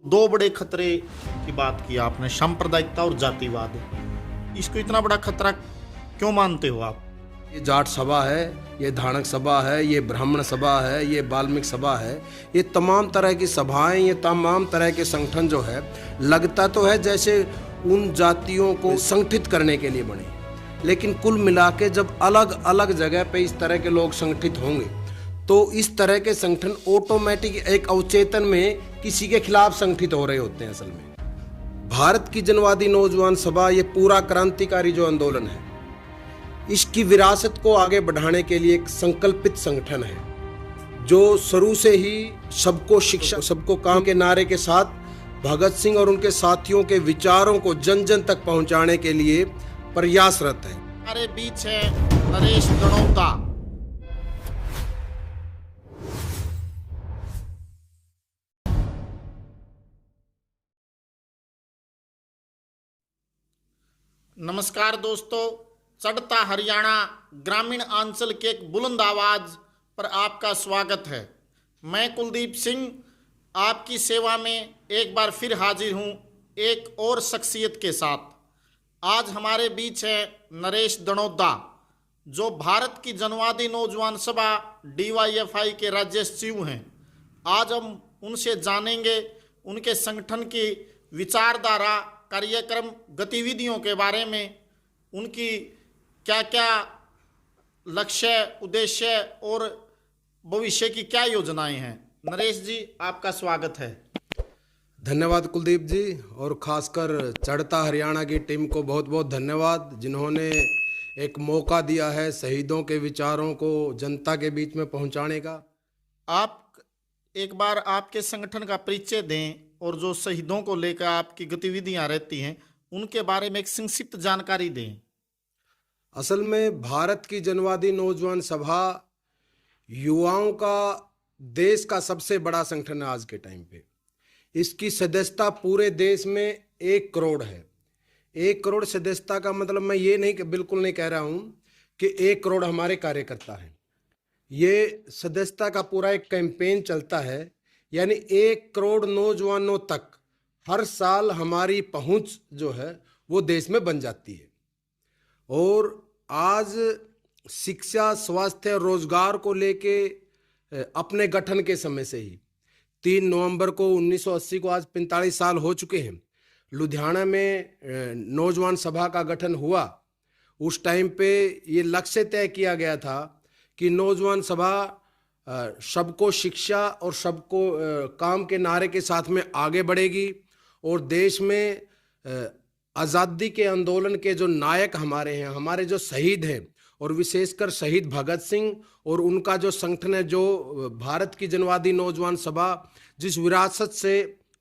दो बड़े खतरे की बात की आपने, सांप्रदायिकता और जातिवाद। इसको इतना बड़ा खतरा क्यों मानते हो आप? ये जाट सभा है, ये धानक सभा है, ये ब्राह्मण सभा है, ये वाल्मीकि सभा है। ये तमाम तरह की सभाएं, ये तमाम तरह के संगठन जो है, लगता तो है जैसे उन जातियों को संगठित करने के लिए बने, लेकिन कुल मिला के जब अलग अलग जगह पे इस तरह के लोग संगठित होंगे तो इस तरह के संगठन ऑटोमेटिक एक अवचेतन में किसी के खिलाफ संगठित हो रहे होते हैं। असल में भारत की जनवादी नौजवान सभा, ये पूरा क्रांतिकारी जो आंदोलन है, इसकी विरासत को आगे बढ़ाने के लिए एक संकल्पित संगठन है जो शुरू से ही सबको शिक्षा सबको काम के नारे के साथ भगत सिंह और उनके साथियों के विचारों को जन जन तक पहुंचाने के लिए प्रयासरत है। हमारे बीच है नरेश दणौता। नमस्कार दोस्तों, चढ़ता हरियाणा ग्रामीण आंचल के एक बुलंद आवाज पर आपका स्वागत है। मैं कुलदीप सिंह आपकी सेवा में एक बार फिर हाजिर हूं एक और शख्सियत के साथ। आज हमारे बीच है नरेश दणौता, जो भारत की जनवादी नौजवान सभा DYFI के राज्य सचिव हैं। आज हम उनसे जानेंगे उनके संगठन की विचारधारा, कार्यक्रम, गतिविधियों के बारे में, उनकी क्या क्या लक्ष्य, उद्देश्य और भविष्य की क्या योजनाएं हैं। नरेश जी, आपका स्वागत है। धन्यवाद कुलदीप जी, और खासकर चढ़ता हरियाणा की टीम को बहुत बहुत धन्यवाद, जिन्होंने एक मौका दिया है शहीदों के विचारों को जनता के बीच में पहुंचाने का। आप एक बार आपके संगठन का परिचय दें और जो शहीदों को लेकर आपकी गतिविधियां रहती हैं उनके बारे में एक संक्षिप्त जानकारी दें। असल में भारत की जनवादी नौजवान सभा युवाओं का देश का सबसे बड़ा संगठन है आज के टाइम पे। इसकी सदस्यता पूरे देश में 1 करोड़ है। 1 करोड़ सदस्यता का मतलब मैं ये नहीं, बिल्कुल नहीं कह रहा हूँ कि 1 करोड़ हमारे कार्यकर्ता हैं। ये सदस्यता का पूरा एक कैंपेन चलता है, यानी 1 करोड़ नौजवानों तक हर साल हमारी पहुंच जो है वो देश में बन जाती है। और आज शिक्षा, स्वास्थ्य, रोजगार को लेके अपने गठन के समय से ही 3 नवंबर को 1980 को आज 45 साल हो चुके हैं, लुधियाना में नौजवान सभा का गठन हुआ। उस टाइम पे ये लक्ष्य तय किया गया था कि नौजवान सभा सबको शिक्षा और सबको काम के नारे के साथ में आगे बढ़ेगी और देश में आज़ादी के आंदोलन के जो नायक हमारे हैं, हमारे जो शहीद हैं, और विशेषकर शहीद भगत सिंह और उनका जो संगठन है, जो भारत की जनवादी नौजवान सभा जिस विरासत से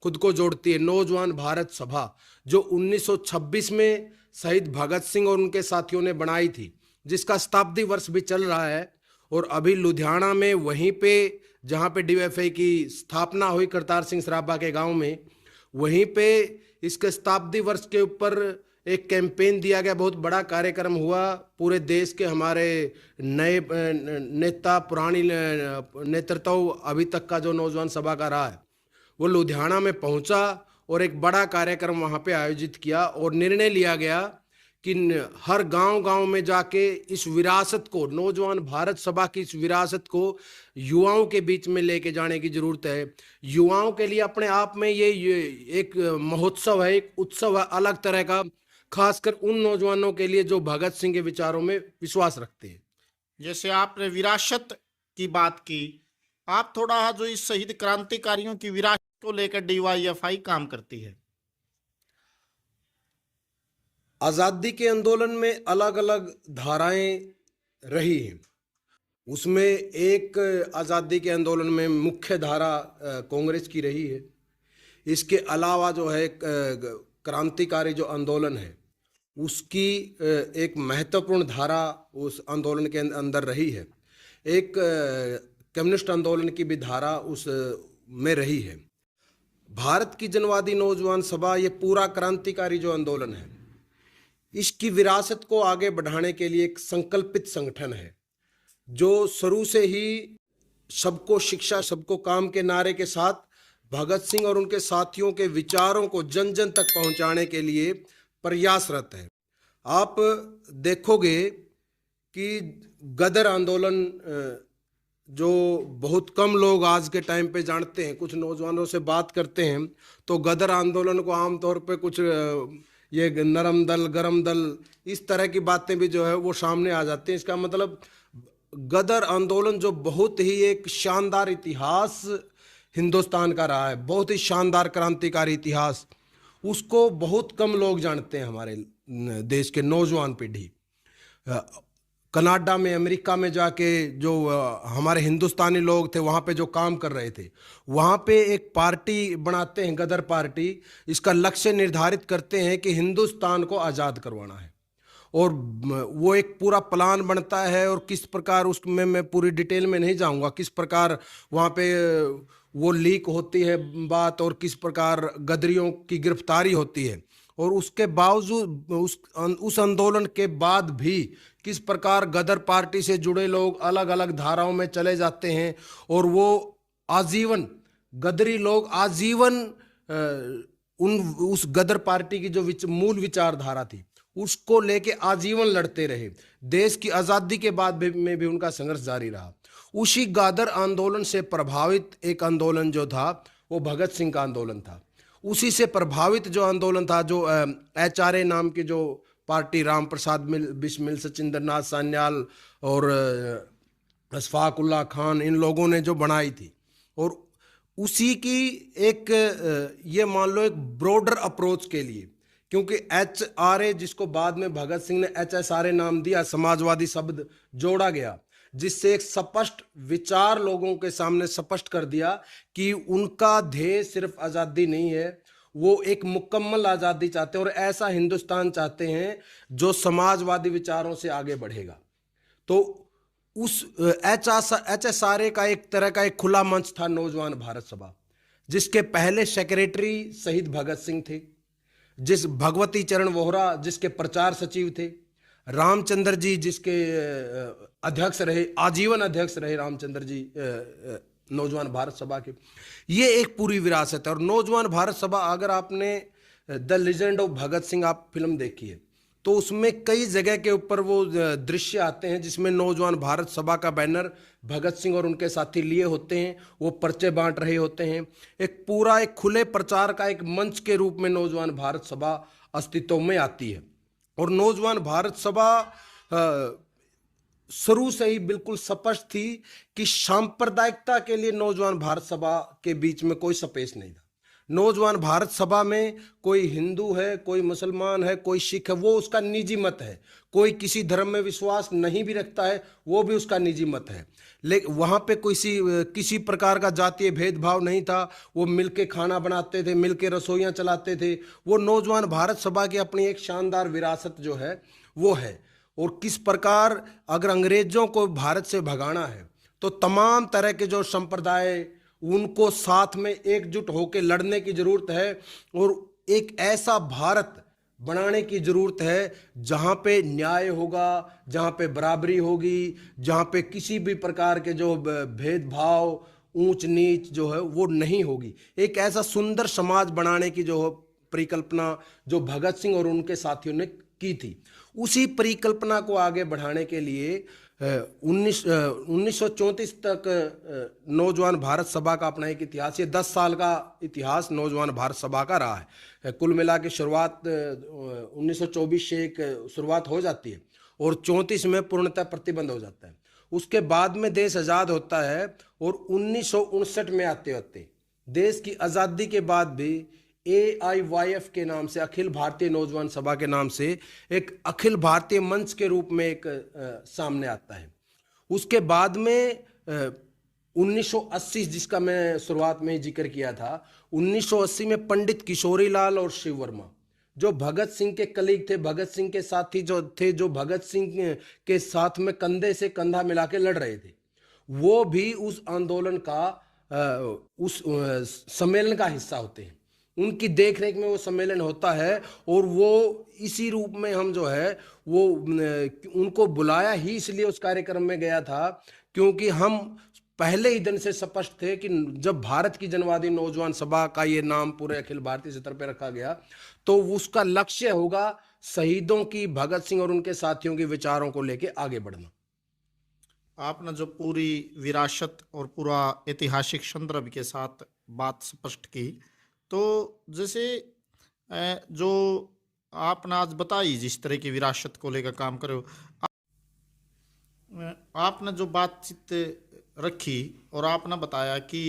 खुद को जोड़ती है, नौजवान भारत सभा, जो 1926 में शहीद भगत सिंह और उनके साथियों ने बनाई थी, जिसका शताब्दी वर्ष भी चल रहा है। और अभी लुधियाना में वहीं पे जहाँ पे DYFI की स्थापना हुई करतार सिंह सराभा के गांव में, वहीं पे इसके शताब्दी वर्ष के ऊपर एक कैंपेन दिया गया, बहुत बड़ा कार्यक्रम हुआ। पूरे देश के हमारे नए नेता, पुरानी नेतृत्व अभी तक का जो नौजवान सभा का रहा है, वो लुधियाना में पहुंचा और एक बड़ा कार्यक्रम वहाँ पे आयोजित किया और निर्णय लिया गया कि हर गांव-गांव में जाके इस विरासत को, नौजवान भारत सभा की इस विरासत को युवाओं के बीच में लेके जाने की जरूरत है। युवाओं के लिए अपने आप में ये एक महोत्सव है, एक उत्सव है अलग तरह का, खासकर उन नौजवानों के लिए जो भगत सिंह के विचारों में विश्वास रखते हैं। जैसे आपने विरासत की बात की, आप थोड़ा जो इस शहीद क्रांतिकारियों की विरासत को लेकर DYFI काम करती है। आज़ादी के आंदोलन में अलग अलग धाराएं रही हैं। उसमें एक आज़ादी के आंदोलन में मुख्य धारा कांग्रेस की रही है। इसके अलावा जो है क्रांतिकारी जो आंदोलन है, उसकी एक महत्वपूर्ण धारा उस आंदोलन के अंदर रही है। एक कम्युनिस्ट आंदोलन की भी धारा उस में रही है। भारत की जनवादी नौजवान सभा, ये पूरा क्रांतिकारी जो आंदोलन है, इसकी विरासत को आगे बढ़ाने के लिए एक संकल्पित संगठन है जो शुरू से ही सबको शिक्षा, सबको काम के नारे के साथ भगत सिंह और उनके साथियों के विचारों को जन जन तक पहुंचाने के लिए प्रयासरत है। आप देखोगे कि गदर आंदोलन जो बहुत कम लोग आज के टाइम पे जानते हैं, कुछ नौजवानों से बात करते हैं तो गदर आंदोलन को आमतौर पे कुछ ये नरम दल, गरम दल, इस तरह की बातें भी जो है वो सामने आ जाती हैं। इसका मतलब गदर आंदोलन जो बहुत ही एक शानदार इतिहास हिंदुस्तान का रहा है, बहुत ही शानदार क्रांतिकारी इतिहास, उसको बहुत कम लोग जानते हैं हमारे देश के नौजवान पीढ़ी। कनाडा में, अमेरिका में जाके जो हमारे हिंदुस्तानी लोग थे वहाँ पे जो काम कर रहे थे, वहाँ पे एक पार्टी बनाते हैं, गदर पार्टी। इसका लक्ष्य निर्धारित करते हैं कि हिंदुस्तान को आज़ाद करवाना है, और वो एक पूरा प्लान बनता है। और किस प्रकार, उसमें मैं पूरी डिटेल में नहीं जाऊँगा, किस प्रकार वहाँ पे वो लीक होती है बात, और किस प्रकार गदरियों की गिरफ्तारी होती है, और उसके बावजूद उस आंदोलन के बाद भी किस प्रकार गदर पार्टी से जुड़े लोग अलग अलग धाराओं में चले जाते हैं, और वो आजीवन गदरी लोग आजीवन उस गदर पार्टी की जो मूल विचारधारा थी उसको लेके आजीवन लड़ते रहे। देश की आज़ादी के बाद में भी उनका संघर्ष जारी रहा। उसी गदर आंदोलन से प्रभावित एक आंदोलन जो था वो भगत सिंह का आंदोलन था। उसी से प्रभावित जो आंदोलन था, जो HRA नाम की जो पार्टी, राम प्रसाद बिस्मिल, सचिंद्र नाथ सान्याल और अशफाक उल्लाह खान, इन लोगों ने जो बनाई थी, और उसी की एक ये मान लो एक ब्रॉडर अप्रोच के लिए, क्योंकि HRA जिसको बाद में भगत सिंह ने HSRA नाम दिया, समाजवादी शब्द जोड़ा गया, जिससे एक स्पष्ट विचार लोगों के सामने स्पष्ट कर दिया कि उनका ध्येय सिर्फ आज़ादी नहीं है, वो एक मुकम्मल आज़ादी चाहते हैं और ऐसा हिंदुस्तान चाहते हैं जो समाजवादी विचारों से आगे बढ़ेगा। तो उस HSRA का एक तरह का एक खुला मंच था नौजवान भारत सभा, जिसके पहले सेक्रेटरी शहीद भगत सिंह थे, जिस भगवती चरण वोहरा जिसके प्रचार सचिव थे, रामचंद्र जी जिसके अध्यक्ष रहे, आजीवन अध्यक्ष रहे रामचंद्र जी नौजवान भारत सभा के। ये एक पूरी विरासत है। और नौजवान भारत सभा, अगर आपने the legend of Bhagat Singh आप फिल्म देखी है तो उसमें कई जगह के ऊपर वो दृश्य आते हैं जिसमें नौजवान भारत सभा का बैनर भगत सिंह और उनके साथी लिए होते हैं, वो पर्चे बांट रहे होते हैं। एक पूरा एक खुले प्रचार का एक मंच के रूप में नौजवान भारत सभा अस्तित्व में आती है। और नौजवान भारत सभा शुरू से ही बिल्कुल स्पष्ट थी कि सांप्रदायिकता के लिए नौजवान भारत सभा के बीच में कोई स्पेस नहीं था। नौजवान भारत सभा में कोई हिंदू है, कोई मुसलमान है, कोई सिख है, वो उसका निजी मत है। कोई किसी धर्म में विश्वास नहीं भी रखता है, वो भी उसका निजी मत है। लेकिन वहाँ पे किसी प्रकार का जातीय भेदभाव नहीं था। वो मिलके खाना बनाते थे, मिलके रसोइयाँ चलाते थे। वो नौजवान भारत सभा की अपनी एक शानदार विरासत जो है वो है। और किस प्रकार अगर अंग्रेजों को भारत से भगाना है तो तमाम तरह के जो संप्रदाय, उनको साथ में एकजुट होकर लड़ने की जरूरत है, और एक ऐसा भारत बनाने की जरूरत है जहाँ पे न्याय होगा, जहाँ पे बराबरी होगी, जहाँ पे किसी भी प्रकार के जो भेदभाव, ऊंच नीच जो है वो नहीं होगी। एक ऐसा सुंदर समाज बनाने की जो परिकल्पना जो भगत सिंह और उनके साथियों ने की थी, उसी परिकल्पना को आगे बढ़ाने के लिए 1934 तक नौजवान भारत सभा का अपना एक इतिहास, ये 10 साल का इतिहास नौजवान भारत सभा का रहा है। कुल मिला के शुरुआत 1924 से एक शुरुआत हो जाती है और 34 में पूर्णतः प्रतिबंध हो जाता है। उसके बाद में देश आज़ाद होता है और 1959 में आते होते देश की आज़ादी के बाद भी AIYF के नाम से, अखिल भारतीय नौजवान सभा के नाम से, एक अखिल भारतीय मंच के रूप में एक सामने आता है। उसके बाद में 1980, जिसका मैं शुरुआत में ही जिक्र किया था, 1980 में पंडित किशोरीलाल और शिव वर्मा जो भगत सिंह के कलीग थे, भगत सिंह के साथी जो थे, जो भगत सिंह के साथ में कंधे से कंधा मिला के लड़ रहे थे, वो भी उस आंदोलन का, उस सम्मेलन का हिस्सा होते हैं। उनकी देखरेख में वो सम्मेलन होता है और वो इसी रूप में हम जो है वो उनको बुलाया ही इसलिए उस कार्यक्रम में गया था क्योंकि हम पहले ही दिन से स्पष्ट थे कि जब भारत की जनवादी नौजवान सभा का ये नाम पूरे अखिल भारतीय स्तर पर रखा गया तो उसका लक्ष्य होगा शहीदों की, भगत सिंह और उनके साथियों के विचारों को लेकर आगे बढ़ना। आपने जो पूरी विरासत और पूरा ऐतिहासिक संदर्भ के साथ बात स्पष्ट की, तो जैसे जो आपने आज बताई जिस तरह की विरासत को लेकर काम करे हो, आपने जो बातचीत रखी और आपने बताया कि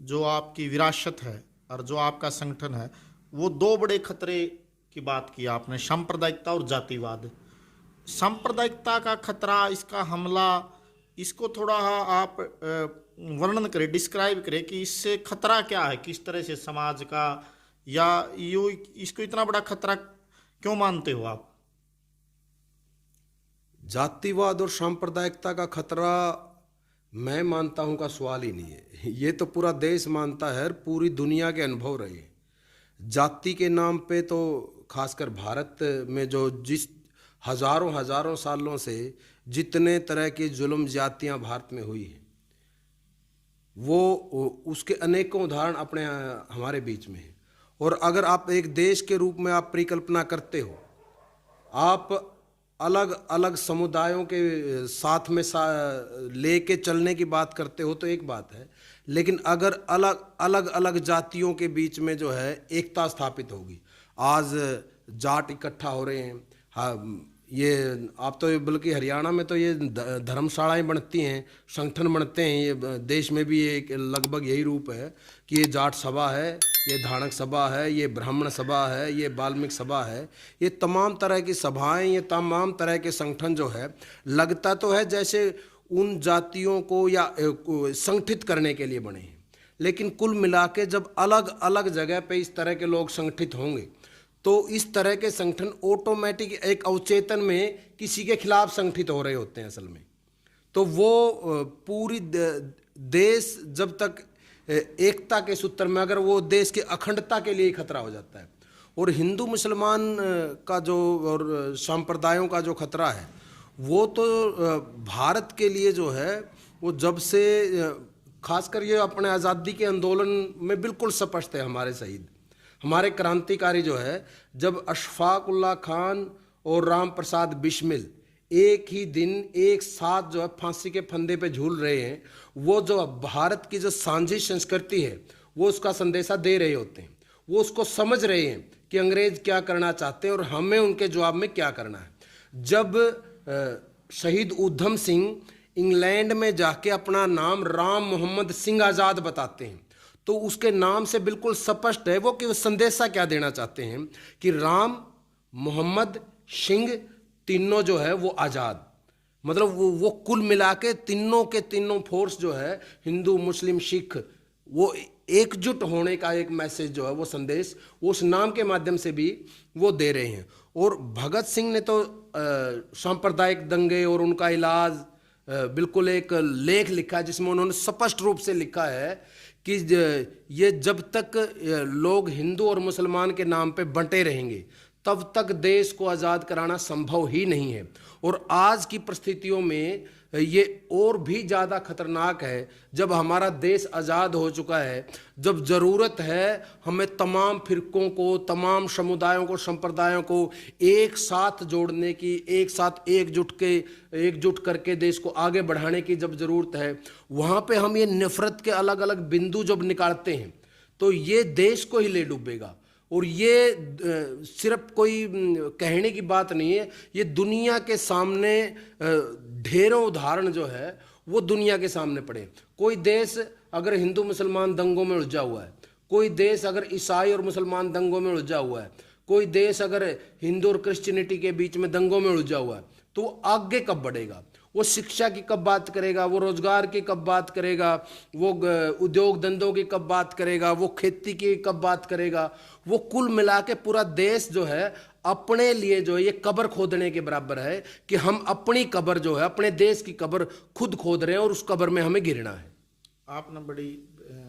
जो आपकी विरासत है और जो आपका संगठन है वो दो बड़े खतरे की बात की आपने, सांप्रदायिकता और जातिवाद। सांप्रदायिकता का खतरा, इसका हमला, इसको थोड़ा आप वर्णन करें, डिस्क्राइब करें कि इससे खतरा क्या है, किस तरह से समाज का, या यू इसको इतना बड़ा खतरा क्यों मानते हो आप? जातिवाद और सांप्रदायिकता का खतरा मैं मानता हूं का सवाल ही नहीं है। ये तो पूरा देश मानता है, पूरी दुनिया के अनुभव रहे हैं। जाति के नाम पे तो खासकर भारत में जो जिस हजारों हजारों सालों से जितने तरह की जुल्म जातियां भारत में हुई हैं, वो उसके अनेकों उदाहरण अपने हमारे बीच में हैं। और अगर आप एक देश के रूप में आप परिकल्पना करते हो, आप अलग अलग समुदायों के साथ में लेके चलने की बात करते हो तो एक बात है, लेकिन अगर अलग अलग अलग जातियों के बीच में जो है एकता स्थापित होगी, आज जाट इकट्ठा हो रहे हैं, हाँ ये आप तो बल्कि हरियाणा में तो ये धर्मशालाएं बनती हैं, संगठन बनते हैं, ये देश में भी एक लगभग यही रूप है कि ये जाट सभा है, ये धानक सभा है, ये ब्राह्मण सभा है, ये वाल्मीकि सभा है, ये तमाम तरह की सभाएं, ये तमाम तरह के संगठन जो है, लगता तो है जैसे उन जातियों को या संगठित करने के लिए बने हैं, लेकिन कुल मिला के जब अलग अलग जगह पे इस तरह के लोग संगठित होंगे तो इस तरह के संगठन ऑटोमेटिक एक अवचेतन में किसी के खिलाफ संगठित हो रहे होते हैं असल में। तो वो पूरी देश जब तक एकता के सूत्र में, अगर वो देश की अखंडता के लिए खतरा हो जाता है। और हिंदू मुसलमान का जो और संप्रदायों का जो खतरा है वो तो भारत के लिए जो है वो जब से खासकर ये अपने आज़ादी के आंदोलन में बिल्कुल स्पष्ट है। हमारे शहीद, हमारे क्रांतिकारी जो है, जब अशफाक उल्लाह खान और राम प्रसाद बिस्मिल एक ही दिन एक साथ जो है फांसी के फंदे पे झूल रहे हैं, वो जो भारत की जो साझी संस्कृति है वो उसका संदेशा दे रहे होते हैं। वो उसको समझ रहे हैं कि अंग्रेज क्या करना चाहते हैं और हमें उनके जवाब में क्या करना है। जब शहीद उधम सिंह इंग्लैंड में जाके अपना नाम राम मोहम्मद सिंह आज़ाद बताते हैं तो उसके नाम से बिल्कुल स्पष्ट है वो कि वो संदेशा क्या देना चाहते हैं कि राम मोहम्मद सिंह तीनों जो है वो आज़ाद, मतलब वो कुल मिला के तीनों के तीनों फोर्स जो है हिंदू मुस्लिम सिख, वो एकजुट होने का एक मैसेज जो है वो संदेश वो उस नाम के माध्यम से भी वो दे रहे हैं। और भगत सिंह ने तो सांप्रदायिक दंगे और उनका इलाज बिल्कुल एक लेख लिखा जिसमें उन्होंने स्पष्ट रूप से लिखा है कि ये जब तक लोग हिंदू और मुसलमान के नाम पे बंटे रहेंगे तब तक देश को आज़ाद कराना संभव ही नहीं है। और आज की परिस्थितियों में ये और भी ज़्यादा खतरनाक है जब हमारा देश आज़ाद हो चुका है, जब ज़रूरत है हमें तमाम फिरकों को, तमाम समुदायों को, संप्रदायों को एक साथ जोड़ने की, एक साथ एकजुट करके देश को आगे बढ़ाने की जब ज़रूरत है, वहाँ पे हम ये नफ़रत के अलग अलग बिंदु जब निकालते हैं तो ये देश को ही ले डूबेगा। और ये सिर्फ कोई कहने की बात नहीं है, ये दुनिया के सामने ढेरों उदाहरण जो है वो दुनिया के सामने पड़े। कोई देश अगर हिंदू मुसलमान दंगों में उलझा हुआ है, कोई देश अगर ईसाई और मुसलमान दंगों में उलझा हुआ है, कोई देश अगर हिंदू और क्रिश्चियनिटी के बीच में दंगों में उलझा हुआ है, तो वो आगे कब बढ़ेगा? वो शिक्षा की कब बात करेगा? वो रोजगार की कब बात करेगा? वो उद्योग धंधों की कब बात करेगा? वो खेती की कब बात करेगा? वो कुल मिला के पूरा देश जो है अपने लिए जो है ये कब्र खोदने के बराबर है कि हम अपनी कब्र जो है, अपने देश की कब्र खुद खोद रहे हैं और उस कब्र में हमें गिरना है। आपने बड़ी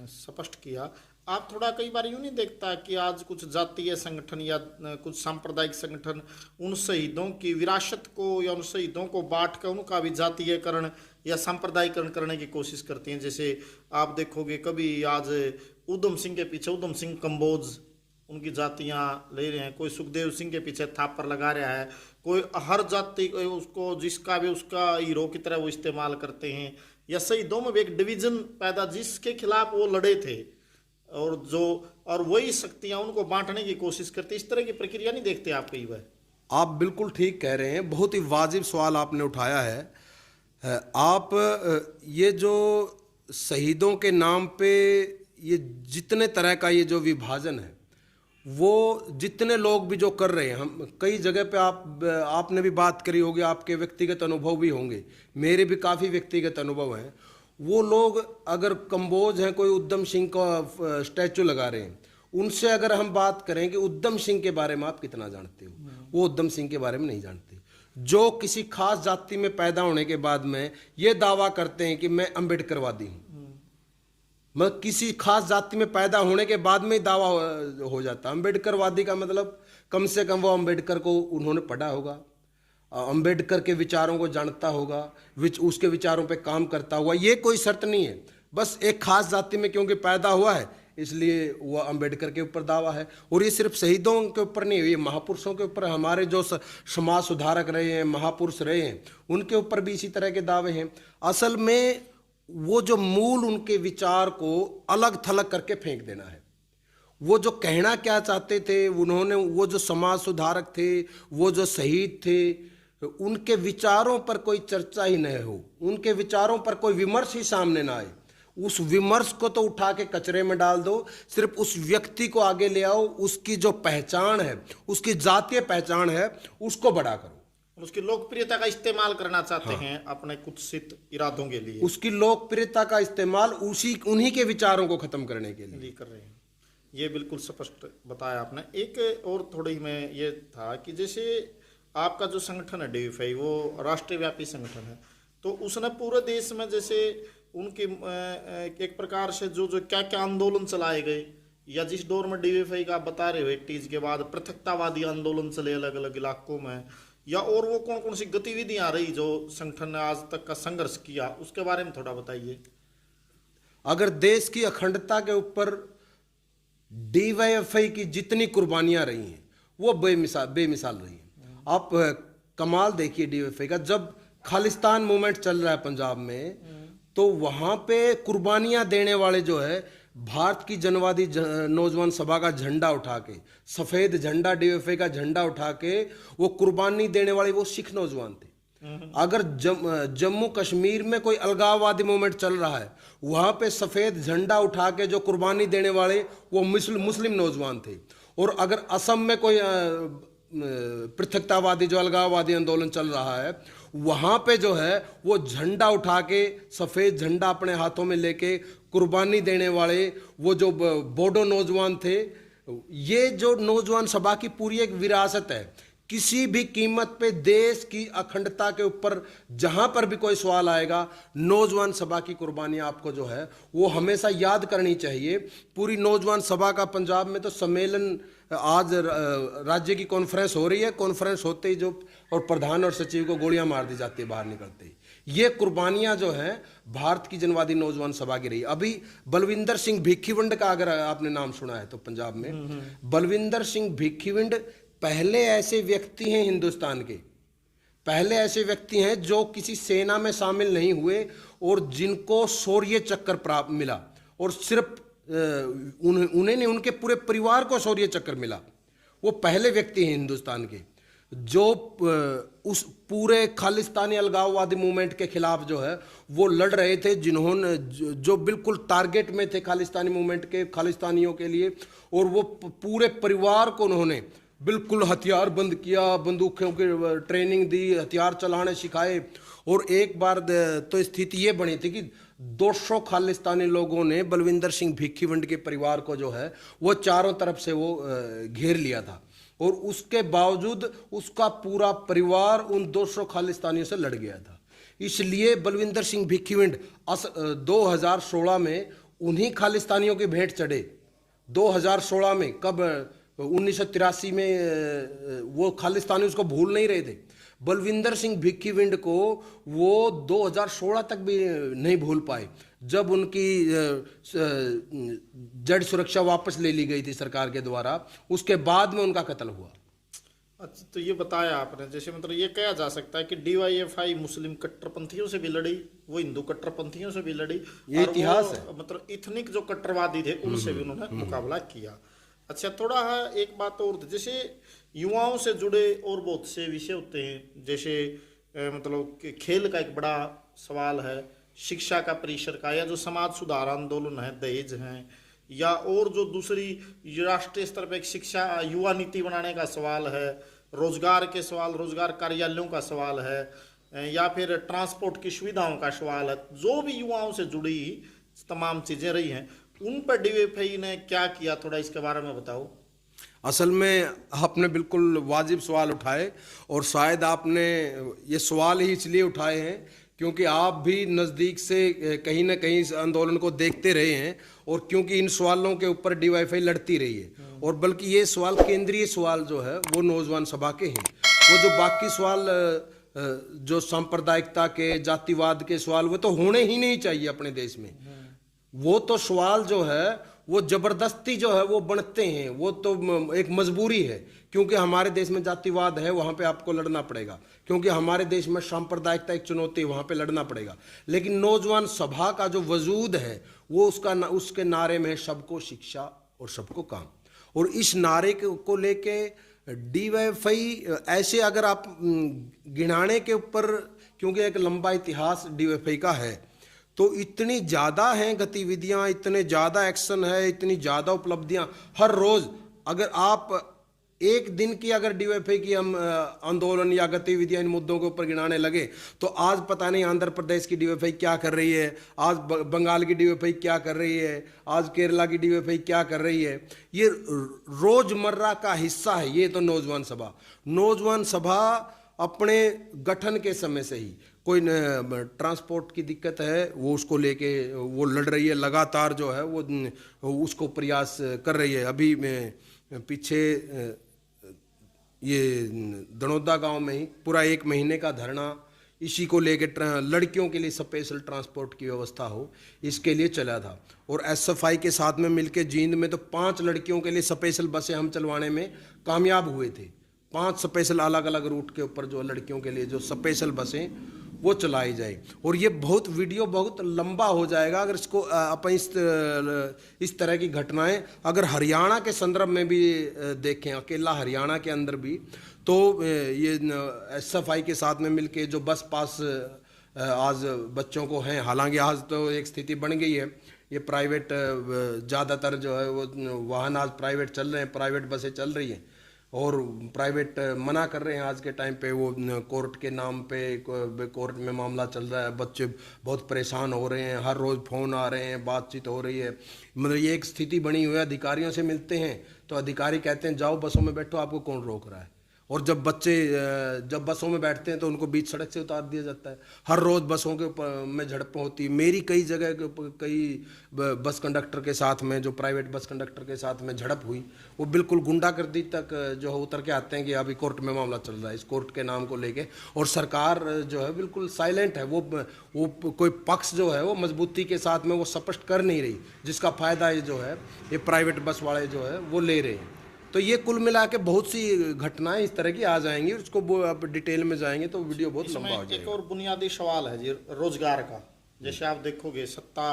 स्पष्ट किया। आप थोड़ा कई बार यूं नहीं देखता कि आज कुछ जातीय संगठन या कुछ सांप्रदायिक संगठन उन शहीदों की विरासत को या उन शहीदों को बांट कर उनका भी जातीयकरण या सांप्रदायिकरण करने की कोशिश करती हैं। जैसे आप देखोगे कभी आज उधम सिंह के पीछे उधम सिंह कंबोज उनकी जातियां ले रहे हैं, कोई सुखदेव सिंह के पीछे थापर लगा रहा है, कोई हर जाति उसको जिसका भी उसका हीरो की तरह वो इस्तेमाल करते हैं। या शहीदों में भी एक डिवीजन पैदा जिसके खिलाफ वो लड़े थे और वही शक्तियां उनको बांटने की कोशिश करती। इस तरह की प्रक्रिया नहीं देखते आप कई बार? आप बिल्कुल ठीक कह रहे हैं, बहुत ही वाजिब सवाल आपने उठाया है। आप ये जो शहीदों के नाम पे ये जितने तरह का ये जो विभाजन है, वो जितने लोग भी जो कर रहे हैं, हम कई जगह पे आपने भी बात करी होगी, आपके व्यक्तिगत अनुभव भी होंगे, मेरे भी काफ़ी व्यक्तिगत अनुभव हैं। वो लोग अगर कंबोज हैं, कोई उधम सिंह का स्टैचू लगा रहे हैं, उनसे अगर हम बात करें कि उधम सिंह के बारे में आप कितना जानते हो, वो उधम सिंह के बारे में नहीं जानते। जो किसी खास जाति में पैदा होने के बाद में ये दावा करते हैं कि मैं अम्बेडकरवादी हूँ, मैं किसी खास जाति में पैदा होने के बाद में ही दावा हो जाता। अम्बेडकरवादी का मतलब कम से कम वो अम्बेडकर को उन्होंने पढ़ा होगा, अम्बेडकर के विचारों को जानता होगा, उसके विचारों पे काम करता हुआ। ये कोई शर्त नहीं है, बस एक खास जाति में क्योंकि पैदा हुआ है इसलिए वो अम्बेडकर के ऊपर दावा है। और ये सिर्फ शहीदों के ऊपर नहीं है, ये महापुरुषों के ऊपर, हमारे जो समाज सुधारक रहे हैं, महापुरुष रहे हैं, उनके ऊपर भी इसी तरह के दावे हैं। असल में वो जो मूल उनके विचार को अलग थलग करके फेंक देना है। वो जो कहना क्या चाहते थे उन्होंने, वो जो समाज सुधारक थे, वो जो शहीद थे, उनके विचारों पर कोई चर्चा ही न हो, उनके विचारों पर कोई विमर्श ही सामने ना आए। उस विमर्श को तो उठा के कचरे में डाल दो, सिर्फ उस व्यक्ति को आगे ले आओ, उसकी जो पहचान है, उसकी जातीय पहचान है, उसको बड़ा करो। उसकी लोकप्रियता का इस्तेमाल करना चाहते हैं अपने कुत्सित इरादों के लिए, उसकी लोकप्रियता का इस्तेमाल उन्हीं के विचारों को खत्म करने के लिए कर रहे हैं। ये बिल्कुल स्पष्ट बताया आपने। एक और थोड़ी में ये था कि जैसे आपका जो संगठन है DYFI, वो राष्ट्रीय व्यापी संगठन है, तो उसने पूरे देश में जैसे उनकी एक प्रकार से जो क्या क्या आंदोलन चलाए गए, या जिस दौर में DYFI का आप बता रहे हो 80s के बाद पृथकतावादी आंदोलन चले अलग अलग इलाकों में, या और वो कौन कौन सी गतिविधियां रही जो संगठन ने आज तक का संघर्ष किया, उसके बारे में थोड़ा बताइए। अगर देश की अखंडता के ऊपर DYFI की जितनी कुर्बानियां रही हैं वो बेमिसाल रही हैं। आप कमाल देखिए DYFI का, जब खालिस्तान मूवमेंट चल रहा है पंजाब में, तो वहां पे कुर्बानियां देने वाले जो है, भारत की जनवादी नौजवान सभा का झंडा उठा के, सफेद झंडा DYFI का झंडा उठा के वो कुर्बानी देने वाले वो सिख नौजवान थे। अगर जम्मू कश्मीर में कोई अलगाववादी मूवमेंट चल रहा है, वहां पे सफेद झंडा उठा के जो कुर्बानी देने वाले वो मुस्लिम नौजवान थे। और अगर असम में कोई पृथकतावादी जो अलगाववादी आंदोलन चल रहा है, वहां पे जो है वो झंडा उठा के, सफेद झंडा अपने हाथों में लेके कुर्बानी देने वाले वो जो बोडो नौजवान थे, ये जो नौजवान सभा की पूरी एक विरासत है। किसी भी कीमत पे देश की अखंडता के ऊपर जहां पर भी कोई सवाल आएगा, नौजवान सभा की कुर्बानियां आपको जो है वो हमेशा याद करनी चाहिए। पूरी नौजवान सभा का पंजाब में तो सम्मेलन, आज राज्य की कॉन्फ्रेंस हो रही है, कॉन्फ्रेंस होते ही जो और प्रधान और सचिव को गोलियां मार दी जाती है बाहर निकलते ही। ये कुर्बानियां जो हैं भारत की जनवादी नौजवान सभा की रही। अभी बलविंदर सिंह भिखीविंड का अगर आपने नाम सुना है तो पंजाब में बलविंदर सिंह भिखीविंड पहले ऐसे व्यक्ति हैं हिंदुस्तान के, पहले ऐसे व्यक्ति हैं जो किसी सेना में शामिल नहीं हुए और जिनको शौर्य चक्र प्राप्त मिला, और सिर्फ उन्हें नहीं, उनके पूरे परिवार को शौर्य चक्र मिला। वो पहले व्यक्ति हैं हिंदुस्तान के जो उस पूरे खालिस्तानी अलगाववादी मूवमेंट के खिलाफ जो है वो लड़ रहे थे, जिन्होंने जो बिल्कुल टारगेट में थे खालिस्तानी मूवमेंट के, खालिस्तानियों के लिए। और वो पूरे परिवार को उन्होंने बिल्कुल हथियार बंद किया, बंदूकों की ट्रेनिंग दी, हथियार चलाने सिखाए। और एक बार तो स्थिति ये बनी थी कि 200 खालिस्तानी लोगों ने बलविंदर सिंह भिखीविंड के परिवार को जो है वो चारों तरफ से वो घेर लिया था, और उसके बावजूद उसका पूरा परिवार उन 200 खालिस्तानियों से लड़ गया था। इसलिए बलविंदर सिंह भिखीविंड 2016 में उन्हीं खालिस्तानियों की भेंट चढ़े 2016 में, कब 1983 में वो खालिस्तानी उसको भूल नहीं रहे थे। बलविंदर सिंह भिक्कीविंड को वो 2016 तक भी नहीं भूल पाए, जब उनकी जड़ सुरक्षा वापस ले ली गई थी सरकार के द्वारा, उसके बाद में उनका कत्ल हुआ। अच्छा, तो ये बताया आपने, जैसे मतलब ये कहा जा सकता है कि डीवाईएफआई मुस्लिम कट्टरपंथियों से भी लड़ी, वो हिंदू कट्टरपंथियों से भी लड़ी, ये इतिहास है। मतलब इथनिक जो कट्टरवादी थे उनसे भी उन्होंने मुकाबला किया। अच्छा, थोड़ा एक बात और थी, जैसे युवाओं से जुड़े और बहुत से विषय होते हैं, जैसे मतलब कि खेल का एक बड़ा सवाल है, शिक्षा का परिसर का, या जो समाज सुधार आंदोलन है, दहेज हैं, या और जो दूसरी राष्ट्रीय स्तर पर एक शिक्षा युवा नीति बनाने का सवाल है, रोजगार के सवाल, रोजगार कार्यालयों का सवाल है, या फिर ट्रांसपोर्ट की सुविधाओं का सवाल है, जो भी युवाओं से जुड़ी तमाम चीजें रही हैं, उन पर डीवाईएफआई ने क्या किया, थोड़ा इसके बारे में बताओ। असल में आपने बिल्कुल वाजिब सवाल उठाए, और शायद आपने ये सवाल ही इसलिए उठाए हैं क्योंकि आप भी नज़दीक से कहीं ना कहीं इस आंदोलन को देखते रहे हैं, और क्योंकि इन सवालों के ऊपर डीवाईएफआई लड़ती रही है, और बल्कि ये सवाल केंद्रीय सवाल जो है वो नौजवान सभा के हैं। वो जो बाकी सवाल जो सांप्रदायिकता के, जातिवाद के सवाल, वो तो होने ही नहीं चाहिए अपने देश में। वो तो सवाल जो है वो जबरदस्ती जो है वो बनते हैं, वो तो एक मजबूरी है, क्योंकि हमारे देश में जातिवाद है, वहाँ पे आपको लड़ना पड़ेगा, क्योंकि हमारे देश में सांप्रदायिकता एक चुनौती है, वहाँ पे लड़ना पड़ेगा। लेकिन नौजवान सभा का जो वजूद है वो उसके नारे में है सबको शिक्षा और सबको काम, और इस नारे को लेके डीवाईएफआई ऐसे, अगर आप गिनाने के ऊपर, क्योंकि एक लंबा इतिहास डीवाईएफआई का है, तो इतनी ज़्यादा हैं गतिविधियां, इतने ज़्यादा एक्शन है, इतनी ज़्यादा उपलब्धियां हर रोज़। अगर आप एक दिन की अगर डीवाईएफआई की हम आंदोलन या गतिविधियां इन मुद्दों के ऊपर गिनाने लगे, तो आज पता नहीं आंध्र प्रदेश की डीवाईएफआई क्या कर रही है, आज बंगाल की डीवाईएफआई क्या कर रही है, आज केरला की डीवाईएफआई क्या कर रही है। ये रोज़मर्रा का हिस्सा है। ये तो नौजवान सभा अपने गठन के समय से ही, कोई ट्रांसपोर्ट की दिक्कत है वो उसको लेके वो लड़ रही है, लगातार जो है वो उसको प्रयास कर रही है। अभी पीछे ये दनौदा गांव में ही पूरा 1 महीने का धरना इसी को लेके, लड़कियों के लिए स्पेशल ट्रांसपोर्ट की व्यवस्था हो, इसके लिए चला था। और एसएफआई के साथ में मिलके जींद में तो 5 लड़कियों के लिए स्पेशल बसें हम चलवाने में कामयाब हुए थे। 5 स्पेशल अलग अलग रूट के ऊपर जो लड़कियों के लिए जो स्पेशल बसें वो चलाई जाए। और ये वीडियो बहुत लंबा हो जाएगा अगर इसको अपन इस तरह की घटनाएं अगर हरियाणा के संदर्भ में भी देखें, अकेला हरियाणा के अंदर भी, तो ये एसएफआई के साथ में मिलके जो बस पास आज बच्चों को हैं, हालांकि आज तो एक स्थिति बन गई है, ये प्राइवेट ज़्यादातर जो है वो वाहन आज प्राइवेट चल रहे हैं, प्राइवेट बसें चल रही हैं, और प्राइवेट मना कर रहे हैं आज के टाइम पे। वो कोर्ट के नाम पे कोर्ट में मामला चल रहा है, बच्चे बहुत परेशान हो रहे हैं, हर रोज़ फ़ोन आ रहे हैं, बातचीत हो रही है। मतलब ये एक स्थिति बनी हुई है। अधिकारियों से मिलते हैं तो अधिकारी कहते हैं जाओ बसों में बैठो, आपको कौन रोक रहा है। और जब बच्चे जब बसों में बैठते हैं तो उनको बीच सड़क से उतार दिया जाता है। हर रोज़ बसों के ऊपर में झड़पें होती है। मेरी कई जगह कई बस कंडक्टर के साथ में, जो प्राइवेट बस कंडक्टर के साथ में झड़प हुई, वो बिल्कुल गुंडागर्दी तक जो है उतर के आते हैं कि अभी कोर्ट में मामला चल रहा है, इस कोर्ट के नाम को लेके। और सरकार जो है बिल्कुल साइलेंट है, वो कोई पक्ष जो है वो मजबूती के साथ में वो स्पष्ट कर नहीं रही, जिसका फ़ायदा ये जो है ये प्राइवेट बस वाले जो है वो ले रहे हैं। तो ये कुल मिला के बहुत सी घटनाएं इस तरह की आ जाएंगी, उसको आप डिटेल में जाएंगे तो वीडियो बहुत लंबा हो जाएगा। एक और बुनियादी सवाल है जी रोजगार का। जैसे आप देखोगे सत्ता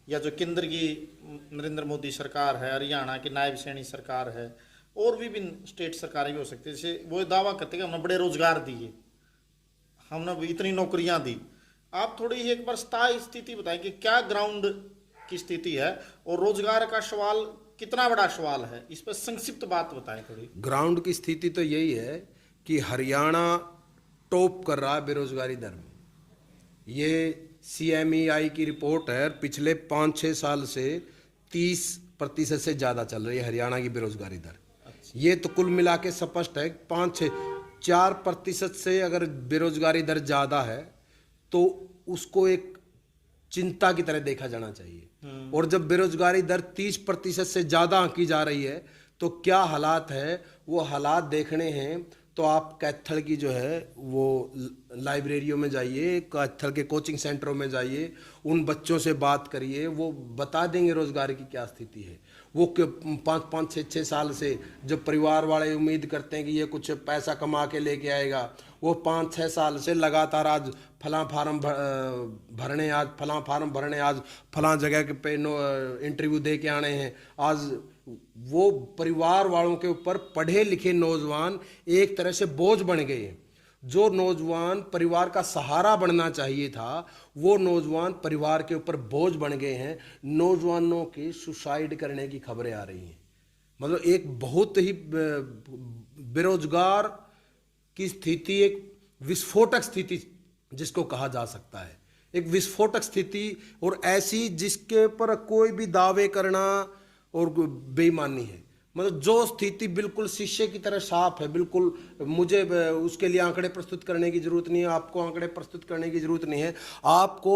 या जो केंद्र की नरेंद्र मोदी सरकार है, हरियाणा की नायब सैनी सरकार है, और भी स्टेट सरकारें भी हो सकती है, जैसे वो दावा करते हैं कि हमने बड़े रोजगार दिए, हमने इतनी नौकरियां दी। आप थोड़ी एक बार स्थायी स्थिति बताएं कि क्या ग्राउंड की स्थिति है, और रोजगार का सवाल कितना बड़ा सवाल है, इस पर संक्षिप्त बात बताएं थोड़ी। ग्राउंड की स्थिति तो यही है कि हरियाणा टॉप कर रहा है बेरोजगारी दर में। ये CMEI की रिपोर्ट है, पिछले 5-6 साल से 30% से ज़्यादा चल रही है हरियाणा की बेरोजगारी दर। अच्छा। ये तो कुल मिला के स्पष्ट है, 5-4% से अगर बेरोजगारी दर ज़्यादा है तो उसको एक चिंता की तरह देखा जाना चाहिए। और जब बेरोजगारी दर 30% से ज्यादा आंकी जा रही है तो क्या हालात है, वो हालात देखने हैं तो आप कैथल की जो है वो लाइब्रेरियों में जाइए, कैथल के कोचिंग सेंटरों में जाइए, उन बच्चों से बात करिए, वो बता देंगे रोजगार की क्या स्थिति है। वो 5-5, 6 साल से जब परिवार वाले उम्मीद करते हैं कि ये कुछ पैसा कमा के लेके आएगा, वो 5-6 साल से लगातार आज फलां फार्म भरने, आज फलां फार्म भरने, आज फलां जगह पे इंटरव्यू दे के आने हैं। आज वो परिवार वालों के ऊपर पढ़े लिखे नौजवान एक तरह से बोझ बन गए हैं। जो नौजवान परिवार का सहारा बनना चाहिए था, वो नौजवान परिवार के ऊपर बोझ बन गए हैं। नौजवानों की सुसाइड करने की खबरें आ रही हैं। मतलब एक बहुत ही बेरोजगार की स्थिति, एक विस्फोटक स्थिति जिसको कहा जा सकता है, एक विस्फोटक स्थिति, और ऐसी जिसके पर कोई भी दावे करना और बेईमानी है। मतलब जो स्थिति बिल्कुल शीशे की तरह साफ है, बिल्कुल मुझे उसके लिए आंकड़े प्रस्तुत करने की जरूरत नहीं है, आपको आंकड़े प्रस्तुत करने की जरूरत नहीं है, आपको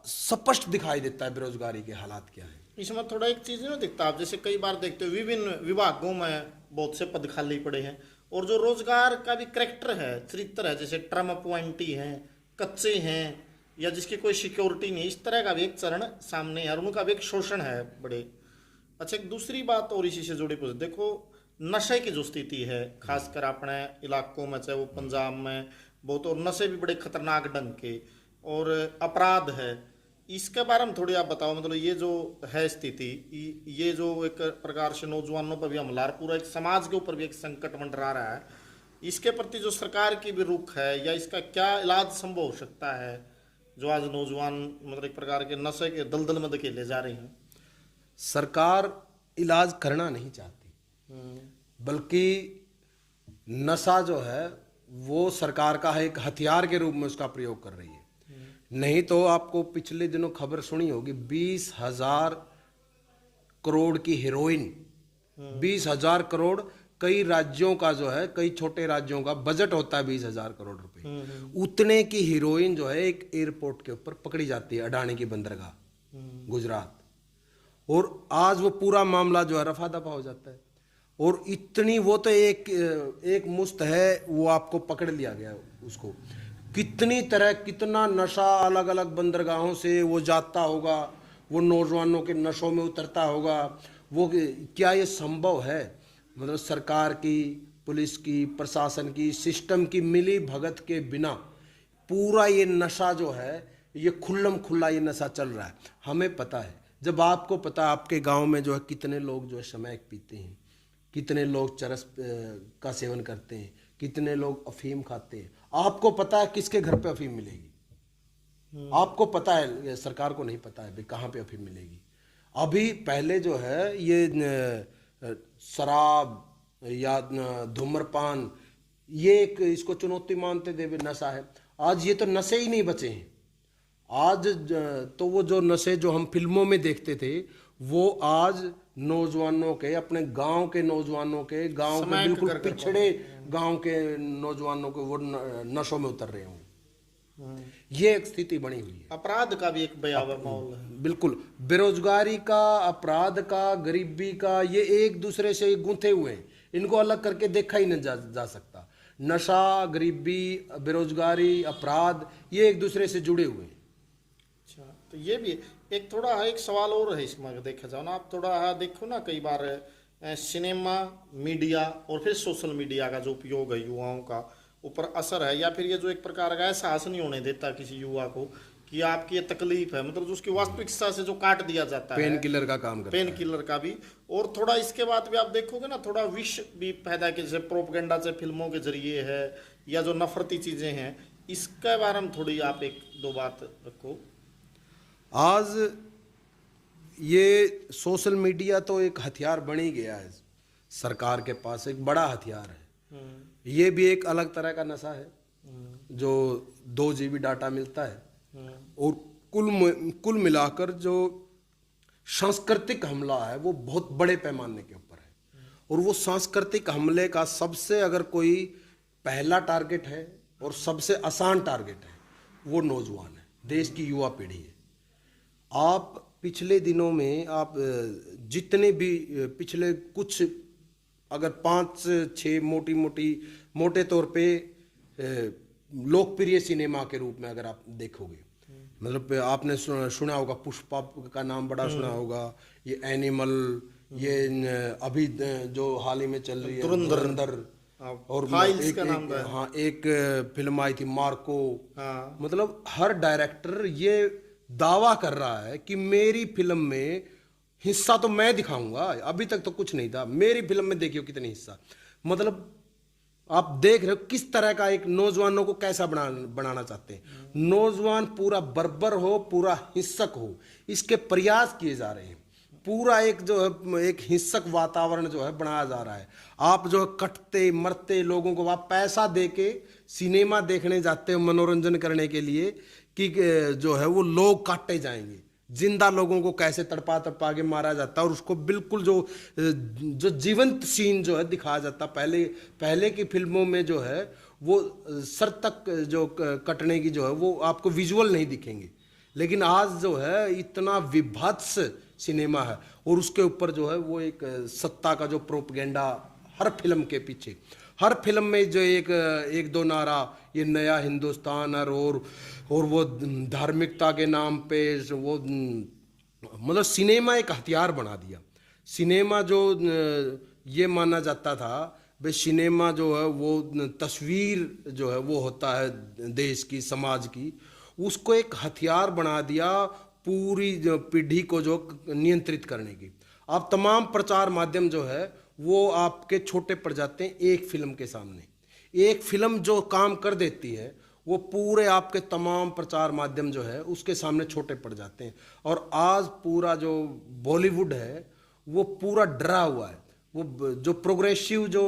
स्पष्ट दिखाई देता है बेरोजगारी के हालात क्या है। इसमें थोड़ा एक चीज नहीं दिखता, आप जैसे कई बार देखते हो विभिन्न विभागों में बहुत से पद खाली पड़े हैं और जो रोजगार का भी करेक्टर है, चरित्र है, जैसे टर्म अपॉइंटी हैं, कच्चे हैं, या जिसकी कोई सिक्योरिटी नहीं, इस तरह का भी एक चरण सामने है और उनका भी एक शोषण है बड़े। अच्छा, एक दूसरी बात और इसी से जुड़ी पूछ, देखो नशे की जो स्थिति है खासकर अपने इलाकों में, चाहे वो पंजाब में बहुत, और नशे भी बड़े खतरनाक ढंग के, और अपराध है, इसके बारे में थोड़ी आप बताओ। मतलब ये जो है स्थिति, ये जो एक प्रकार से नौजवानों पर भी हमला, पूरा एक समाज के ऊपर भी एक संकट मंडरा रहा है, इसके प्रति जो सरकार की भी रुख है या इसका क्या इलाज संभव हो सकता है, जो आज नौजवान मतलब एक प्रकार के नशे के दलदल में धकेले जा रहे हैं। सरकार इलाज करना नहीं चाहती, बल्कि नशा जो है वो सरकार का एक हथियार के रूप में उसका प्रयोग कर रही है। नहीं तो आपको पिछले दिनों खबर सुनी होगी, 20,000 करोड़ की हेरोइन, 20,000 करोड़, कई राज्यों का जो है, कई छोटे राज्यों का बजट होता है 20,000 करोड़ रुपए, उतने की हीरोइन जो है एक एयरपोर्ट के ऊपर पकड़ी जाती है, अडानी की बंदरगाह गुजरात, और आज वो पूरा मामला जो है रफा दफा हो जाता है। और इतनी वो तो एक मुश्त है, वो आपको पकड़ लिया गया उसको, कितनी तरह कितना नशा अलग अलग बंदरगाहों से वो जाता होगा, वो नौजवानों के नशों में उतरता होगा। वो क्या ये संभव है? मतलब सरकार की, पुलिस की, प्रशासन की, सिस्टम की मिली भगत के बिना पूरा ये नशा जो है, ये खुल्लम खुल्ला ये नशा चल रहा है। हमें पता है, जब आपको पता है आपके गांव में जो है कितने लोग जो है शमैक पीते हैं, कितने लोग चरस का सेवन करते हैं, कितने लोग अफीम खाते हैं, आपको पता है किसके घर पे अफीम मिलेगी, आपको पता है, सरकार को नहीं पता है भाई कहाँ पे अफीम मिलेगी। अभी पहले जो है ये शराब या धूम्रपान, ये एक इसको चुनौती मानते थे नशा है। आज ये तो नशे ही नहीं बचे हैं। आज तो वो जो नशे जो हम फिल्मों में देखते थे, वो आज नौजवानों के, अपने गांव के नौजवानों के, गांव के बिल्कुल पिछड़े गांव के नौजवानों के वो नशों में उतर रहे हों। ये एक स्थिति बनी हुई है। अपराध का भी एक भयावह माहौल है। बिल्कुल, बेरोजगारी का, अपराध का, गरीबी का, ये एक दूसरे से गुंथे हुए हैं, इनको अलग करके देखा ही नहीं जा सकता। नशा, गरीबी, बेरोजगारी, अपराध, ये एक दूसरे से जुड़े हुए हैं। अच्छा, तो ये भी एक थोड़ा एक सवाल और है इसमें, देखा जाओ ना, आप थोड़ा देखो ना, कई बार सिनेमा, मीडिया और फिर सोशल मीडिया का जो उपयोग है युवाओं का ऊपर असर है, या फिर ये जो एक प्रकार का एहसास नहीं होने देता किसी युवा को कि आपकी ये तकलीफ है, मतलब जो उसकी वास्तविकता से जो काट दिया जाता है, पेन किलर का काम करता है। पेन किलर का भी। और थोड़ा इसके बाद भी आप देखोगे ना, थोड़ा विष भी पैदा किया, जैसे प्रोपेगेंडा से फिल्मों के जरिए है, या जो नफरती चीजें हैं, इसके बारे में थोड़ी आप एक दो बात रखो। आज ये सोशल मीडिया तो एक हथियार बन ही गया है, सरकार के पास एक बड़ा हथियार है। ये भी एक अलग तरह का नशा है, जो 2 GB डाटा मिलता है, और कुल मिलाकर जो सांस्कृतिक हमला है वो बहुत बड़े पैमाने के ऊपर है। और वो सांस्कृतिक हमले का सबसे अगर कोई पहला टारगेट है और सबसे आसान टारगेट है, वो नौजवान है, देश की युवा पीढ़ी है। आप पिछले दिनों में आप जितने भी पिछले कुछ अगर 5-6 मोटे तौर पे लोकप्रिय सिनेमा के रूप में अगर आप देखोगे, मतलब आपने सुना होगा, पुष्पा का नाम बड़ा सुना होगा, ये एनिमल, ये अभी जो हाल ही में चल रही है धुरंधर, और फाइल्स एक, का नाम था। हाँ, एक फिल्म आई थी मार्को। हाँ। मतलब हर डायरेक्टर ये दावा कर रहा है कि मेरी फिल्म में हिस्सा तो मैं दिखाऊंगा, अभी तक तो कुछ नहीं था, मेरी फिल्म में देखियो कितने हिस्सा। मतलब आप देख रहे हो किस तरह का एक नौजवानों को कैसा बनाना चाहते हैं। नौजवान पूरा बर्बर हो, पूरा हिंसक हो, इसके प्रयास किए जा रहे हैं। पूरा एक जो है एक हिंसक वातावरण जो है बनाया जा रहा है। आप जो है कटते मरते लोगों को आप पैसा दे के सिनेमा देखने जाते हो मनोरंजन करने के लिए कि जो है वो लोग काटे जाएंगे, जिंदा लोगों को कैसे तड़पा तड़पा के मारा जाता है, और उसको बिल्कुल जो जीवंत सीन जो है दिखाया जाता। पहले की फिल्मों में जो है वो सर तक जो कटने की जो है वो आपको विजुअल नहीं दिखेंगे, लेकिन आज जो है इतना विभत्स सिनेमा है, और उसके ऊपर जो है वो एक सत्ता का जो प्रोपगेंडा हर फिल्म के पीछे, हर फिल्म में जो एक दो नारा, ये नया हिंदुस्तान और वो धार्मिकता के नाम पे वो मतलब सिनेमा एक हथियार बना दिया। सिनेमा जो ये माना जाता था भाई सिनेमा जो है वो तस्वीर जो है वो होता है देश की, समाज की, उसको एक हथियार बना दिया पूरी जो पीढ़ी को जो नियंत्रित करने की। अब तमाम प्रचार माध्यम जो है वो आपके छोटे पड़ जाते हैं एक फिल्म के सामने। एक फिल्म जो काम कर देती है वो पूरे आपके तमाम प्रचार माध्यम जो है उसके सामने छोटे पड़ जाते हैं। और आज पूरा जो बॉलीवुड है वो पूरा डरा हुआ है। वो जो प्रोग्रेसिव जो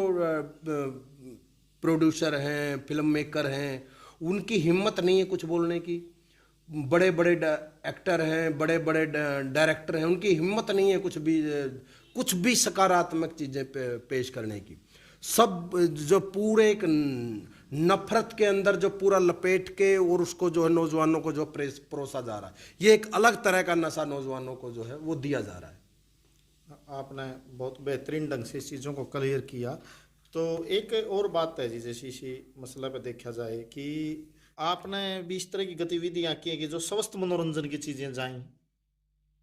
प्रोड्यूसर हैं, फिल्म मेकर हैं, उनकी हिम्मत नहीं है कुछ बोलने की। बड़े बड़े एक्टर हैं, बड़े बड़े डायरेक्टर हैं, उनकी हिम्मत नहीं है कुछ भी सकारात्मक चीज़ें पेश करने की। सब जो पूरे एक नफरत के अंदर जो पूरा लपेट के और उसको जो है नौजवानों को जो परोसा जा रहा है, ये एक अलग तरह का नशा नौजवानों को जो है वो दिया जा रहा है। आपने बहुत बेहतरीन ढंग से इस चीज़ों को क्लियर किया। तो एक और बात है जी, जैसे इसी मसला पे देखा जाए कि आपने भी इस तरह की गतिविधियां की हैं कि जो स्वस्थ मनोरंजन की चीज़ें जाएं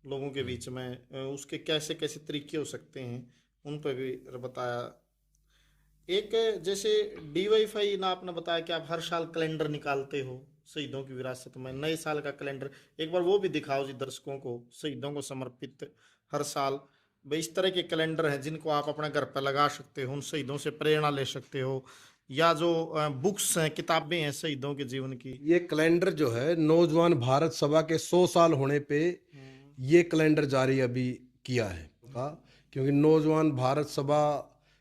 लोगों के बीच में, उसके कैसे कैसे तरीके हो सकते हैं उन पर भी बताया। एक जैसे DYFI ना, आपने बताया कि आप हर साल कैलेंडर निकालते हो शहीदों की विरासत में, नए साल का कैलेंडर, एक बार वो भी दिखाओ जी दर्शकों को, शहीदों को समर्पित हर साल। भाई इस तरह के कैलेंडर हैं जिनको आप अपने घर पर लगा सकते हो, उन शहीदों से प्रेरणा ले सकते हो, या जो बुक्स हैं, किताबें हैं शहीदों के जीवन की। ये कैलेंडर जो है नौजवान भारत सभा के 100 साल होने पे ये कैलेंडर जारी अभी किया है क्योंकि नौजवान भारत सभा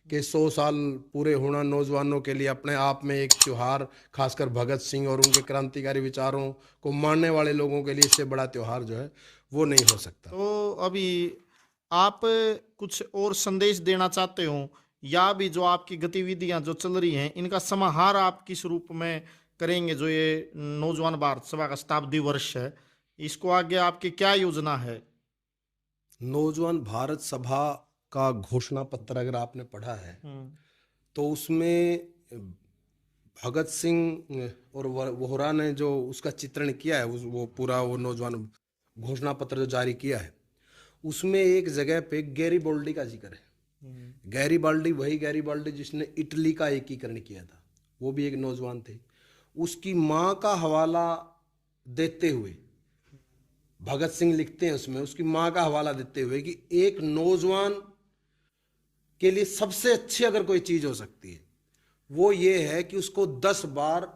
के 100 साल पूरे होना नौजवानों के लिए अपने आप में एक त्योहार, खासकर भगत सिंह और उनके क्रांतिकारी विचारों को मानने वाले लोगों के लिए इससे बड़ा त्योहार जो है वो नहीं हो सकता। तो अभी आप कुछ और संदेश देना चाहते हो, या भी जो आपकी गतिविधियां जो चल रही हैं इनका समाहार आप किस रूप में करेंगे? जो ये नौजवान भारत सभा का शताब्दी वर्ष है, इसको आगे आपकी क्या योजना है? नौजवान भारत सभा का घोषणा पत्र अगर आपने पढ़ा है तो उसमें भगत सिंह और वोहरा ने जो उसका चित्रण किया है, वो पूरा वो नौजवान घोषणा पत्र जो जारी किया है, उसमें एक जगह पे गैरीबाल्डी का जिक्र है। गैरीबाल्डी वही गैरीबाल्डी जिसने इटली का एकीकरण किया था, वो भी एक नौजवान थे। उसकी माँ का हवाला देते हुए भगत सिंह लिखते हैं उसमें, उसकी माँ का हवाला देते हुए कि एक नौजवान के लिए सबसे अच्छी अगर कोई चीज हो सकती है वो ये है कि उसको 10 बार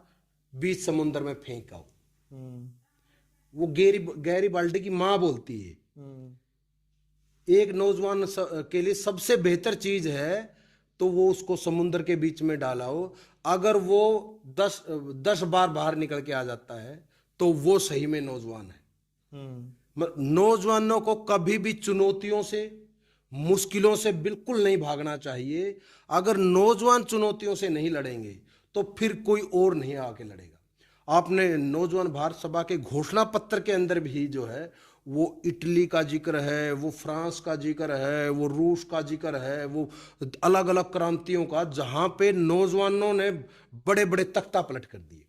बीच समुद्र में फेंक आओ। वो गैरीबाल्डी की माँ बोलती है एक नौजवान के लिए सबसे बेहतर चीज है तो वो उसको समुद्र के बीच में डाला हो। अगर वो 10 बार बाहर निकल के आ जाता है तो वो सही में नौजवान है। नौजवानों को कभी भी चुनौतियों से, मुश्किलों से बिल्कुल नहीं भागना चाहिए। अगर नौजवान चुनौतियों से नहीं लड़ेंगे तो फिर कोई और नहीं आके लड़ेगा। आपने नौजवान भारत सभा के घोषणा पत्र के अंदर भी जो है वो इटली का जिक्र है, वो फ्रांस का जिक्र है, वो रूस का जिक्र है, वो अलग अलग क्रांतियों का, जहाँ पे नौजवानों ने बड़े बड़े तख्ता पलट कर दिए।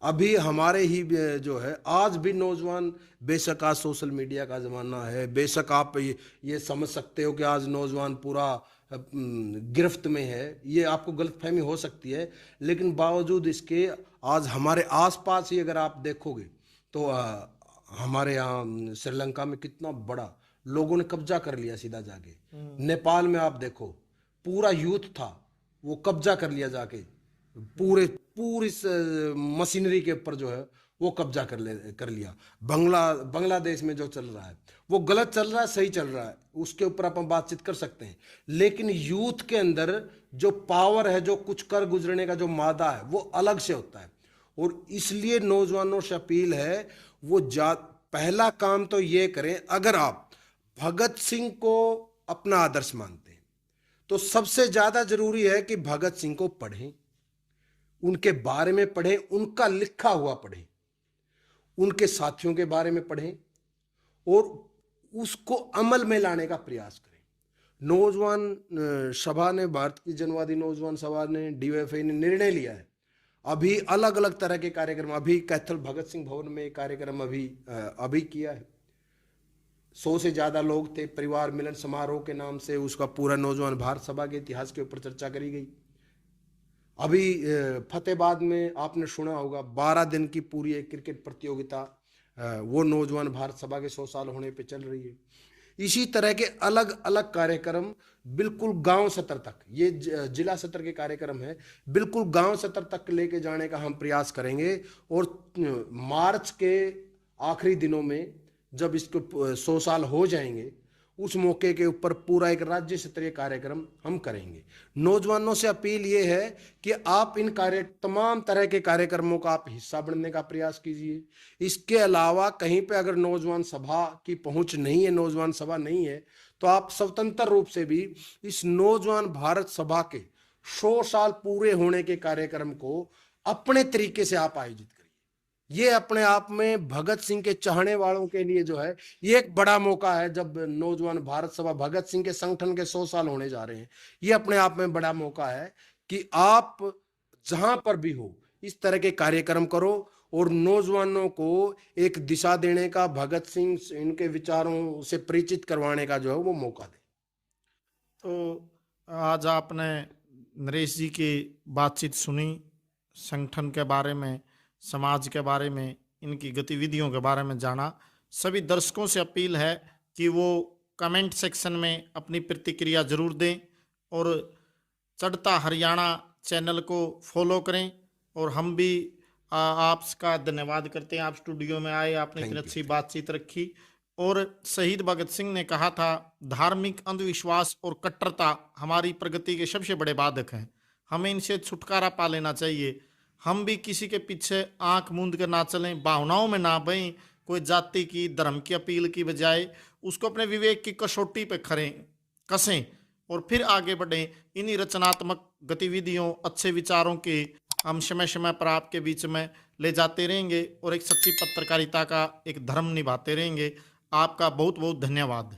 अभी हमारे ही जो है आज भी नौजवान, बेशक आज सोशल मीडिया का ज़माना है, बेशक आप ये समझ सकते हो कि आज नौजवान पूरा गिरफ्त में है, ये आपको गलतफहमी हो सकती है, लेकिन बावजूद इसके आज हमारे आसपास ही अगर आप देखोगे तो हमारे यहाँ श्रीलंका में कितना बड़ा लोगों ने कब्जा कर लिया सीधा जाके। नेपाल में आप देखो पूरा यूथ था, वो कब्जा कर लिया जाके, पूरी मशीनरी के ऊपर जो है वो कब्जा कर लिया। बांग्लादेश में जो चल रहा है वो गलत चल रहा है, सही चल रहा है, उसके ऊपर अपन बातचीत कर सकते हैं, लेकिन यूथ के अंदर जो पावर है, जो कुछ कर गुजरने का जो मादा है, वो अलग से होता है। और इसलिए नौजवानों से अपील है, वो पहला काम तो ये करें, अगर आप भगत सिंह को अपना आदर्श मानते हैं तो सबसे ज्यादा जरूरी है कि भगत सिंह को पढ़ें, उनके बारे में पढ़ें, उनका लिखा हुआ पढ़ें, उनके साथियों के बारे में पढ़ें और उसको अमल में लाने का प्रयास करें। नौजवान सभा ने, भारत की जनवादी नौजवान सभा ने, डीवाईएफआई ने निर्णय लिया है, अभी अलग अलग तरह के कार्यक्रम, अभी कैथल भगत सिंह भवन में कार्यक्रम अभी किया है। 100 से ज्यादा लोग थे, परिवार मिलन समारोह के नाम से उसका पूरा नौजवान भारत सभा के इतिहास के ऊपर चर्चा करी गई। अभी फतेहाबाद में आपने सुना होगा 12 दिन की पूरी एक क्रिकेट प्रतियोगिता, वो नौजवान भारत सभा के 100 साल होने पे चल रही है। इसी तरह के अलग अलग कार्यक्रम बिल्कुल गांव स्तर तक, ये जिला स्तर के कार्यक्रम है, बिल्कुल गांव स्तर तक लेके जाने का हम प्रयास करेंगे। और मार्च के आखिरी दिनों में जब इसको 100 साल हो जाएंगे, उस मौके के ऊपर पूरा एक राज्य स्तरीय कार्यक्रम हम करेंगे। नौजवानों से अपील ये है कि आप इन तमाम तरह के कार्यक्रमों का आप हिस्सा बनने का प्रयास कीजिए। इसके अलावा कहीं पे अगर नौजवान सभा की पहुंच नहीं है, नौजवान सभा नहीं है, तो आप स्वतंत्र रूप से भी इस नौजवान भारत सभा के 100 साल पूरे होने के कार्यक्रम को अपने तरीके से आप आयोजित करिए। ये अपने आप में भगत सिंह के चाहने वालों के लिए जो है ये एक बड़ा मौका है। जब नौजवान भारत सभा भगत सिंह के संगठन के 100 साल होने जा रहे हैं, ये अपने आप में बड़ा मौका है कि आप जहां पर भी हो इस तरह के कार्यक्रम करो और नौजवानों को एक दिशा देने का, भगत सिंह इनके विचारों से परिचित करवाने का जो है वो मौका दे। तो आज आपने नरेश जी की बातचीत सुनी, संगठन के बारे में, समाज के बारे में, इनकी गतिविधियों के बारे में जाना। सभी दर्शकों से अपील है कि वो कमेंट सेक्शन में अपनी प्रतिक्रिया जरूर दें और चढ़ता हरियाणा चैनल को फॉलो करें। और हम भी आपका धन्यवाद करते हैं, आप स्टूडियो में आए, आपने इतनी अच्छी बातचीत रखी। और शहीद भगत सिंह ने कहा था, धार्मिक अंधविश्वास और कट्टरता हमारी प्रगति के सबसे बड़े बाधक हैं, हमें इनसे छुटकारा पा लेना चाहिए। हम भी किसी के पीछे आंख मूंद कर ना चलें, भावनाओं में ना बहें, कोई जाति की, धर्म की अपील की बजाय उसको अपने विवेक की कसौटी पे कसें और फिर आगे बढ़ें। इन्हीं रचनात्मक गतिविधियों, अच्छे विचारों के हम समय समय पर आपके बीच में ले जाते रहेंगे और एक सच्ची पत्रकारिता का एक धर्म निभाते रहेंगे। आपका बहुत बहुत धन्यवाद।